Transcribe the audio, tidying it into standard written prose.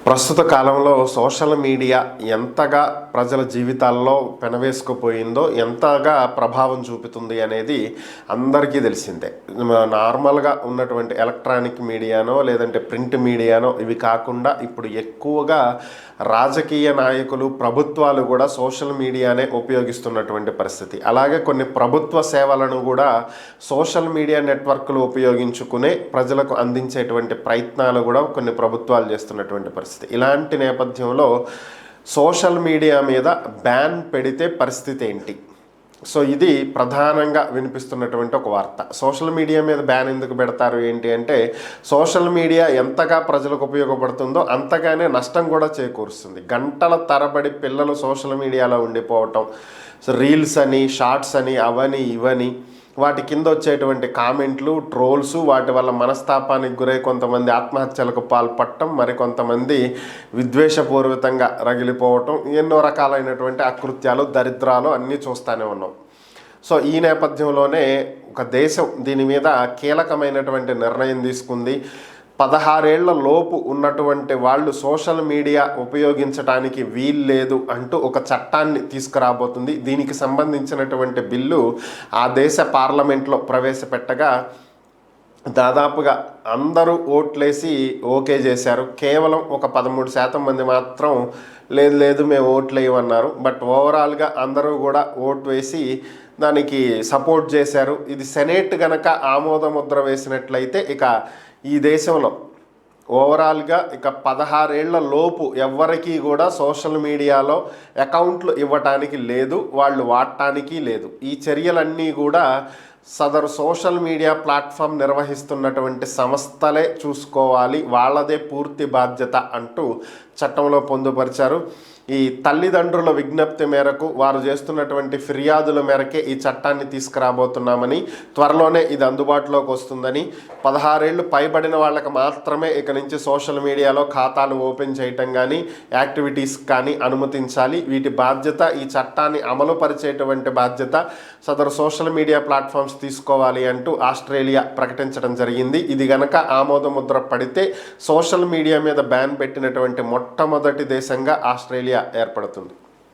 ప్రస్తుత కాలంలో social media ఎంతగా ప్రజల జీవితాల్లో పెనవేసుకుపోయిందో, ఎంతగా ప్రభావం చూపుతుంది అనేది అందరికీ తెలిసిందే. నార్మల్‌గా ఉన్నటువంటి ఎలక్ట్రానిక్ మీడియానో, లేదంటే ప్రింట్ మీడియానో ఇవి కాకుండా ఇప్పుడు ఎక్కువగా రాజకీయ నాయకులు, ప్రభుత్వాలు కూడా సోషల్ మీడియానే ఉపయోగిస్తున్నటువంటి పరిస్థితి. అలాగే కొన్ని ప్రభుత్వ సేవలను కూడా సోషల్ మీడియా నెట్వర్క్‌లు ఉపయోగించుకునే ప్రజలకు అందించేటువంటి ప్రయత్నాలు కూడా కొన్ని ప్రభుత్వాలు చేస్తున్నటువంటి పరిస్థితి. ఇలాంటి నేపథ్యంలో సోషల్ మీడియా మీద బ్యాన్ పెడితే పరిస్థితి ఏంటి? సో ఇది ప్రధానంగా వినిపిస్తున్నటువంటి ఒక వార్త. సోషల్ మీడియా మీద బ్యాన్ ఎందుకు పెడతారు ఏంటి అంటే, సోషల్ మీడియా ఎంతగా ప్రజలకు ఉపయోగపడుతుందో అంతగానే నష్టం కూడా చేకూరుస్తుంది. గంటల తరబడి పిల్లలు సోషల్ మీడియాలో ఉండిపోవటం, రీల్స్ అని, షార్ట్స్ అని, అవని ఇవని, వాటి కింద వచ్చేటువంటి కామెంట్లు, ట్రోల్స్, వాటి వల్ల మనస్తాపానికి గురై కొంతమంది ఆత్మహత్యలకు పాల్పడటం, మరికొంతమంది విద్వేషపూరితంగా రగిలిపోవటం, ఎన్నో రకాలైనటువంటి అకృత్యాలు, దరిద్రాలు అన్నీ చూస్తూనే ఉన్నాం. సో ఈ నేపథ్యంలోనే ఒక దేశం దీని మీద కీలకమైనటువంటి నిర్ణయం తీసుకుంది. 16 ఏళ్ల లోపు ఉన్నటువంటి వాళ్ళు సోషల్ మీడియా ఉపయోగించడానికి వీల్లేదు అంటూ ఒక చట్టాన్ని తీసుకురాబోతుంది. దీనికి సంబంధించినటువంటి బిల్లు ఆ దేశ పార్లమెంట్లో ప్రవేశపెట్టగా దాదాపుగా అందరూ ఓట్లేసి ఓకే చేశారు. కేవలం ఒక 13% మంది మాత్రం లేదు లేదు మేము ఓట్లేయమన్నారు. బట్ ఓవరాల్గా అందరూ కూడా ఓటు వేసి దానికి సపోర్ట్ చేశారు. ఇది సెనేట్ గనక ఆమోద ముద్ర వేసినట్లయితే ఇక ఈ దేశంలో ఓవరాల్గా ఇక 16 ఏళ్ల లోపు ఎవ్వరికీ కూడా సోషల్ మీడియాలో అకౌంట్లు ఇవ్వటానికి లేదు, వాళ్ళు వాడటానికి లేదు. ఈ చర్యలన్నీ కూడా సదరు సోషల్ మీడియా ప్లాట్ఫామ్ నిర్వహిస్తున్నటువంటి సంస్థలే చూసుకోవాలి, వాళ్ళదే పూర్తి బాధ్యత అంటూ చట్టంలో పొందుపరిచారు. ఈ తల్లిదండ్రుల విజ్ఞప్తి మేరకు, వారు చేస్తున్నటువంటి ఫిర్యాదుల మేరకే ఈ చట్టాన్ని తీసుకురాబోతున్నామని, త్వరలోనే ఇది అందుబాటులోకి వస్తుందని, 16 ఏళ్ళు పైబడిన వాళ్ళకి మాత్రమే ఇక నుంచి సోషల్ మీడియాలో ఖాతాలు ఓపెన్ చేయటం కానీ, యాక్టివిటీస్ కానీ అనుమతించాలి. వీటి బాధ్యత, ఈ చట్టాన్ని అమలు పరిచేటువంటి బాధ్యత సదరు సోషల్ మీడియా ప్లాట్ఫామ్స్ తీసుకోవాలి అంటూ ఆస్ట్రేలియా ప్రకటించడం జరిగింది. ఇది గనక ఆమోద ముద్ర పడితే సోషల్ మీడియా మీద బ్యాన్ పెట్టినటువంటి మొట్టమొదటి దేశంగా ఆస్ట్రేలియా ఏర్పడుతుంది.